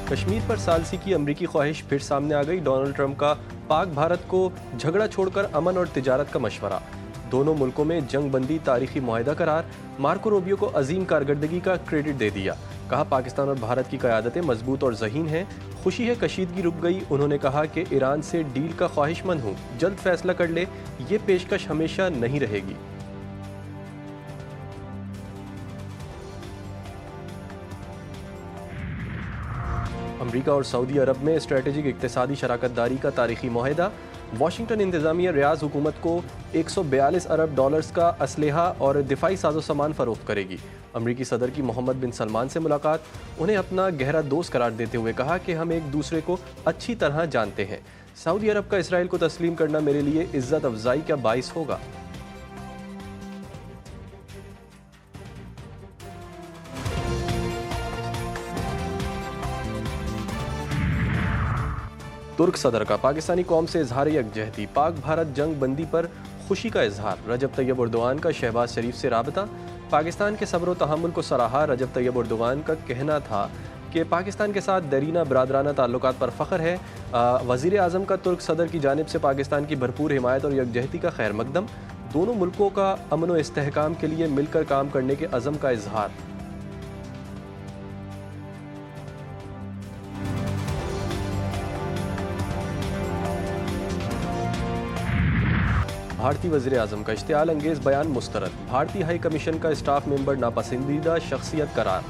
कश्मीर पर सालसी की अमरीकी ख्वाहिश फिर सामने आ गई। डोनाल्ड ट्रंप का पाक भारत को झगड़ा छोड़कर अमन और तिजारत का मशवरा। दोनों मुल्कों में जंग बंदी तारीखी मुआहदा करार। मार्को रूबियो को अजीम कारकर्दगी का क्रेडिट दे दिया। कहा पाकिस्तान और भारत की क़यादतें मजबूत और ज़हीन हैं। खुशी है कशीदगी रुक गई। उन्होंने कहा कि ईरान से डील का ख्वाहिशमंद हूँ, जल्द फैसला कर ले, ये पेशकश हमेशा नहीं रहेगी। अमरीका और सऊदी अरब में स्ट्रेटेजिक इक्तिसादी शराकतदारी का तारीखी मुआहदा। वाशिंगटन इंतजामिया रियाज हुकूमत को 142 अरब डॉलर्स का असलहा और दिफाई साजो सामान फरोख्त करेगी। अमरीकी सदर की मोहम्मद बिन सलमान से मुलाकात। उन्हें अपना गहरा दोस्त करार देते हुए कहा कि हम एक दूसरे को अच्छी तरह जानते हैं। सऊदी अरब का इसराइल को तस्लीम करना मेरे लिए इज्जत अफजाई का बाइस होगा। तुर्क सदर का पाकिस्तानी कौम से इजहार यकजहती। पाक भारत जंग बंदी पर खुशी का इजहार। रजब तैयब उर्दवान का शहबाज शरीफ से राबता। पाकिस्तान के सब्र व तहम्मुल को सराहा। रजब तैयब उर्दवान का कहना था कि पाकिस्तान के साथ दरीना बरादराना ताल्लुकात पर फ़ख्र है। वज़ीर आज़म का तुर्क सदर की जानिब से पाकिस्तान की भरपूर हिमायत और यकजहती का खैर मकदम। दोनों मुल्कों का अमन व इस्तेहकाम के लिए मिलकर काम करने के अज़म का इजहार। भारतीय वज़ीर आज़म का इश्तियाल अंगेज़ बयान मुस्तरद। भारतीय हाई कमीशन का स्टाफ मेंबर नापसंदीदा शख्सियत करार।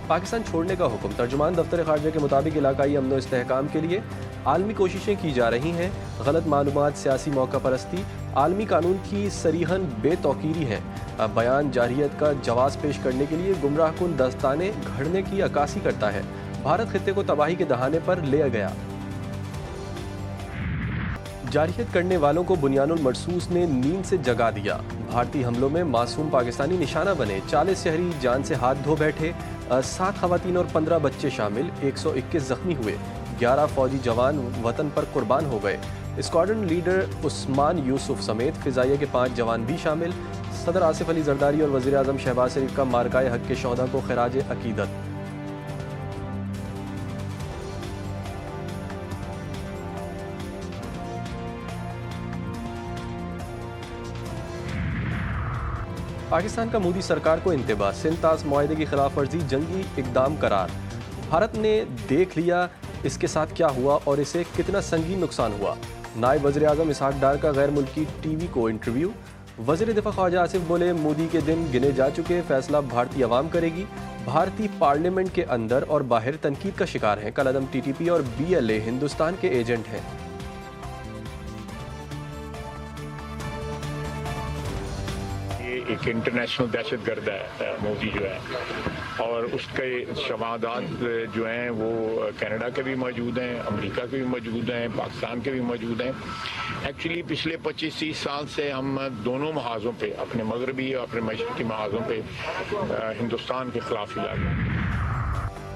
पाकिस्तान छोड़ने का हुक्म। तर्जुमान दफ्तर ख़ारजा के मुताबिक इलाकाई अमन व इस्तेहकाम के लिए आलमी कोशिशें की जा रही हैं। गलत मालूमात, सियासी मौका परस्ती आलमी कानून की सरीहन बेतौकीरी है। बयान जारहियत का जवाब पेश करने के लिए गुमराह कुन दस्ताने घड़ने की अक्कासी करता है। भारत खित्ते को तबाही के दहाने पर ले गया। जारहियत करने वालों को बुनियानुल मरसूस ने नींद से जगा दिया। भारतीय हमलों में मासूम पाकिस्तानी निशाना बने। 40 शहरी जान से हाथ धो बैठे। 7 खवातीन और 15 बच्चे शामिल। 121 जख्मी हुए। 11 फौजी जवान वतन पर कुर्बान हो गए। स्क्वाड्रन लीडर उस्मान यूसुफ समेत फ़िज़ाइया के 5 जवान भी शामिल। सदर आसिफ अली जरदारी और वज़ीर आज़म शहबाज शरीफ का मारकाए हक के शोहदा को खिराज अकीदत। पाकिस्तान का मोदी सरकार को इंतबाह। सिंध-तास मुआहदे की खिलाफ वर्जी जंगी इकदाम करार। भारत ने देख लिया इसके साथ क्या हुआ और इसे कितना संगीन नुकसान हुआ। नायब वज़ीर आज़म इसहाक डार का गैर मुल्की टीवी को इंटरव्यू। वज़ीर दिफा ख्वाजा आसिफ बोले मोदी के दिन गिने जा चुके, फैसला भारतीय अवाम करेगी। भारतीय पार्लियामेंट के अंदर और बाहर तनकीद का शिकार हैं। कल अदम TTP और BLA हिंदुस्तान के एजेंट हैं। एक इंटरनेशनल दहशतगर्द है मोदी जो है, और उसके शवादात जो हैं वो कनाडा के भी मौजूद हैं, अमेरिका के भी मौजूद हैं, पाकिस्तान के भी मौजूद हैं। एक्चुअली पिछले 25-30 साल से हम दोनों महाज़ों पे, अपने मगरबी और अपने मशरक़ी महाज़ों पे हिंदुस्तान के खिलाफ ही लड़।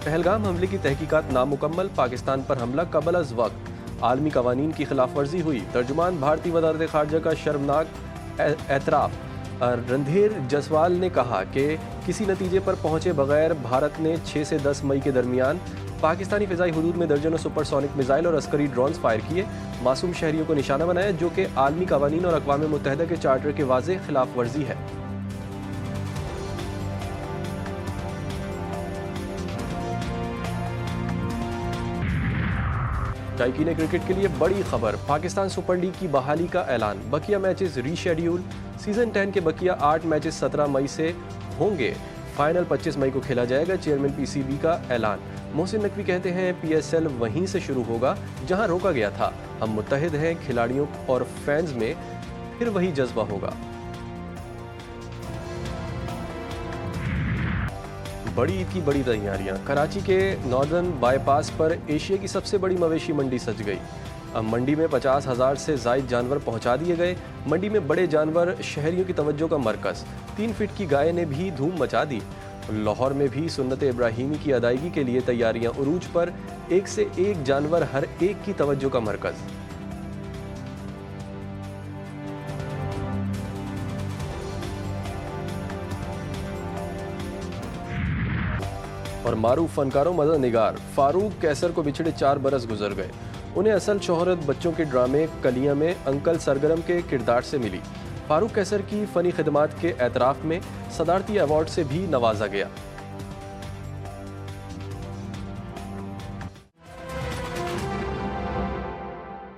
पहलगाम हमले की तहकीकात नामुकम्मल। पाकिस्तान पर हमला कबल अज़ वक्त। आलमी कवानीन की खिलाफ वर्जी हुई। तर्जुमान भारतीय वज़ारत ख़ारजा का शर्मनाक एतराफ़। रणधीर जसवाल ने कहा कि किसी नतीजे पर पहुंचे बगैर भारत ने 6 से 10 मई के दरमियान पाकिस्तानी फ़िज़ाई हुदूद में दर्जनों सुपरसोनिक मिसाइल और अस्करी ड्रोन्स फायर किए। मासूम शहरियों को निशाना बनाया, जो कि आलमी कवानीन और अक़वाम मुत्तहिदा के चार्टर के वाज़ेह खिलाफ वर्जी है। शायकीन क्रिकेट के लिए बड़ी खबर। पाकिस्तान सुपर लीग की बहाली का ऐलान। बकिया मैचेस रीशेड्यूल। सीज़न 10 के बकिया 8 मैचेस 17 मई से होंगे। फाइनल 25 मई को खेला जाएगा। चेयरमैन PCB का ऐलान। मोहसिन नकवी कहते हैं PSL वहीं से शुरू होगा जहां रोका गया था। हम मुत्तहिद हैं, खिलाड़ियों और फैंस में फिर वही जज्बा होगा। बड़ी ईद की बड़ी तैयारियां। कराची के नॉर्दर्न बाईपास पर एशिया की सबसे बड़ी मवेशी मंडी सज गई। अब मंडी में 50,000 से ज़ायद जानवर पहुंचा दिए गए। मंडी में बड़े जानवर शहरियों की तवज्जो का मरकज़। 3 फीट की गाय ने भी धूम मचा दी। लाहौर में भी सुन्नत इब्राहीमी की अदायगी के लिए तैयारियां उरूज पर। एक से एक जानवर हर एक की तवज्जो का मरकज़। और मारूफ फनकारों मदन निगार फारूक कैसर को बिछड़े 4 बरस गुजर गए। उन्हें असल शोहरत बच्चों के ड्रामे कलियां में अंकल सरगरम के किरदार से मिली। फारूक कैसर की फ़नी खिदमात के एतराफ़ में सदारती अवार्ड से भी नवाजा गया।